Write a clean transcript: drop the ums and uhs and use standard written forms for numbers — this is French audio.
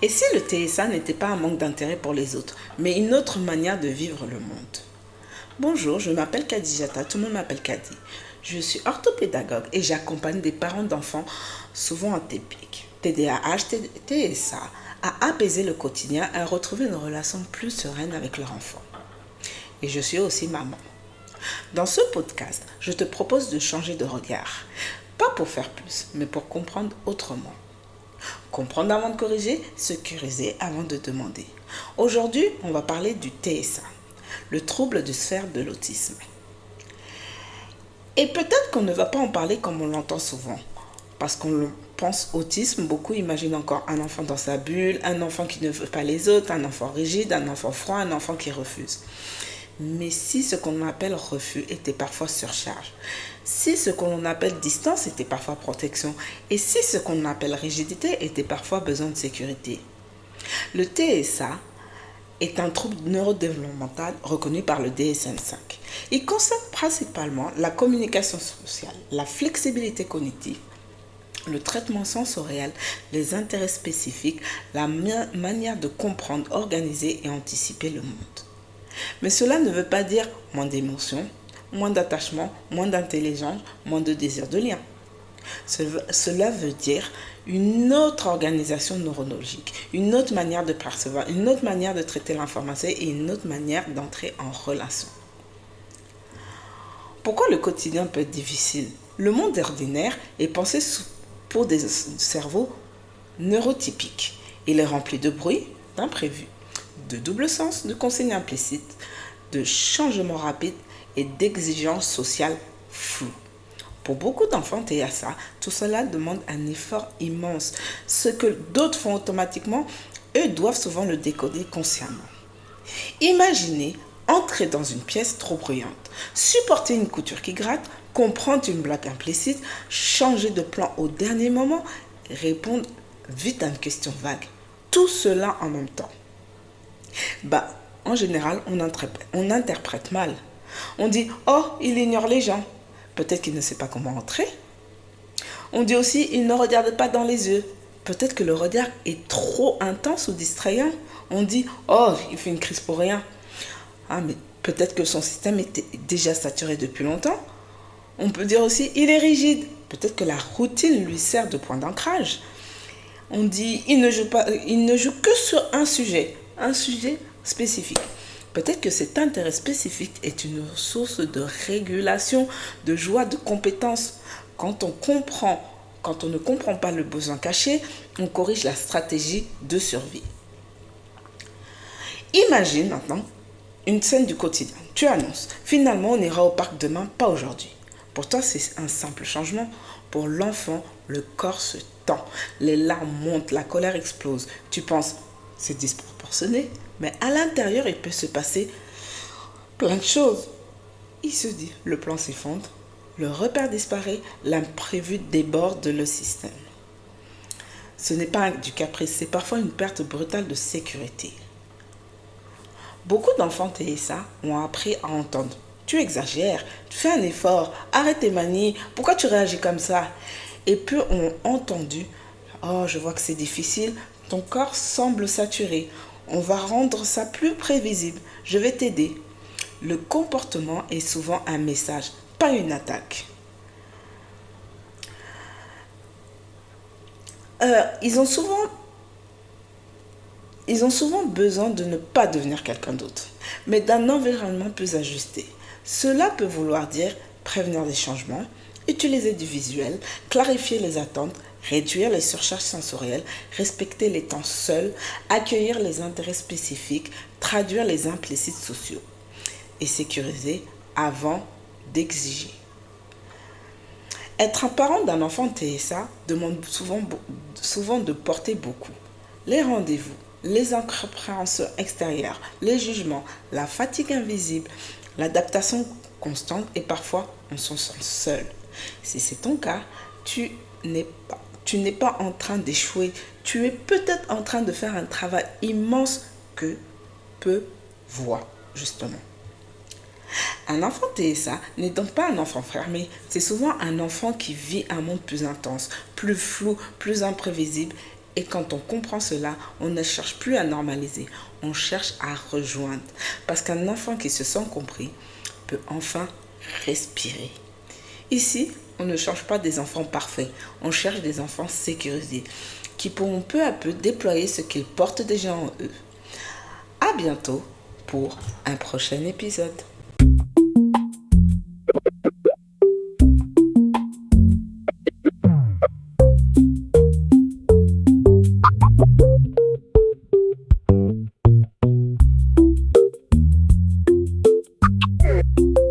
Et si le TSA n'était pas un manque d'intérêt pour les autres, mais une autre manière de vivre le monde? Bonjour, je m'appelle Kadijata, tout le monde m'appelle Kadi. Je suis orthopédagogue et j'accompagne des parents d'enfants souvent atypiques, TDAH, TSA, à apaiser le quotidien et à retrouver une relation plus sereine avec leur enfant. Et je suis aussi maman. Dans ce podcast, je te propose de changer de regard. Pas pour faire plus, mais pour comprendre autrement. Comprendre avant de corriger, sécuriser avant de demander. Aujourd'hui, on va parler du TSA, le trouble du spectre de l'autisme. Et peut-être qu'on ne va pas en parler comme on l'entend souvent. Parce qu'on pense autisme, beaucoup imaginent encore un enfant dans sa bulle, un enfant qui ne veut pas les autres, un enfant rigide, un enfant froid, un enfant qui refuse. Mais si ce qu'on appelle refus était parfois surcharge, si ce qu'on appelle distance était parfois protection, et si ce qu'on appelle rigidité était parfois besoin de sécurité. Le TSA est un trouble neurodéveloppemental reconnu par le DSM-5. Il concerne principalement la communication sociale, la flexibilité cognitive, le traitement sensoriel, les intérêts spécifiques, la manière de comprendre, organiser et anticiper le monde. Mais cela ne veut pas dire moins d'émotions, moins d'attachement, moins d'intelligence, moins de désir de lien. Cela veut dire une autre organisation neurologique, une autre manière de percevoir, une autre manière de traiter l'information et une autre manière d'entrer en relation. Pourquoi le quotidien peut être difficile? Le monde ordinaire est pensé pour des cerveaux neurotypiques. Il est rempli de bruit, d'imprévus, de double sens, de consignes implicites, de changements rapides et d'exigences sociales floues. Pour beaucoup d'enfants TSA, tout cela demande un effort immense. Ce que d'autres font automatiquement, eux doivent souvent le décoder consciemment. Imaginez entrer dans une pièce trop bruyante, supporter une couture qui gratte, comprendre une blague implicite, changer de plan au dernier moment, répondre vite à une question vague. Tout cela en même temps. En général, on interprète mal. On dit « Oh, il ignore les gens ». Peut-être qu'il ne sait pas comment entrer. On dit aussi « Il ne regarde pas dans les yeux ». Peut-être que le regard est trop intense ou distrayant. On dit « Oh, il fait une crise pour rien ». Ah, mais peut-être que son système était déjà saturé depuis longtemps. On peut dire aussi « Il est rigide ». Peut-être que la routine lui sert de point d'ancrage. On dit « Il ne joue que sur un sujet spécifique ». Peut-être que cet intérêt spécifique est une source de régulation, de joie, de compétence. Quand on ne comprend pas le besoin caché, on corrige la stratégie de survie. Imagine maintenant une scène du quotidien. Tu annonces, finalement on ira au parc demain, pas aujourd'hui. Pour toi, c'est un simple changement. Pour l'enfant, le corps se tend, les larmes montent, la colère explose. Tu penses, c'est disproportionné, mais à l'intérieur, il peut se passer plein de choses. Il se dit, le plan s'effondre, le repère disparaît, l'imprévu déborde le système. Ce n'est pas du caprice, c'est parfois une perte brutale de sécurité. Beaucoup d'enfants TSA ont appris à entendre. Tu exagères, tu fais un effort, arrête tes manies, pourquoi tu réagis comme ça? Et peu ont entendu, oh je vois que c'est difficile, ton corps semble saturé, on va rendre ça plus prévisible, je vais t'aider. Le comportement est souvent un message, pas une attaque. Ils ont souvent besoin de ne pas devenir quelqu'un d'autre, mais d'un environnement plus ajusté. Cela peut vouloir dire prévenir les changements, utiliser du visuel, clarifier les attentes, réduire les surcharges sensorielles, respecter les temps seuls, accueillir les intérêts spécifiques, traduire les implicites sociaux et sécuriser avant d'exiger. Être un parent d'un enfant TSA demande souvent de porter beaucoup. Les rendez-vous, les incompréhensions extérieures, les jugements, la fatigue invisible, l'adaptation constante et parfois on se sent seul. Si c'est ton cas, tu n'es pas en train d'échouer. Tu es peut-être en train de faire un travail immense que peu voient, justement. Un enfant TSA n'est donc pas un enfant fermé. C'est souvent un enfant qui vit un monde plus intense, plus flou, plus imprévisible Et quand on comprend cela, on ne cherche plus à normaliser, on cherche à rejoindre. Parce qu'un enfant qui se sent compris peut enfin respirer. Ici, on ne cherche pas des enfants parfaits, on cherche des enfants sécurisés, qui pourront peu à peu déployer ce qu'ils portent déjà en eux. À bientôt pour un prochain épisode.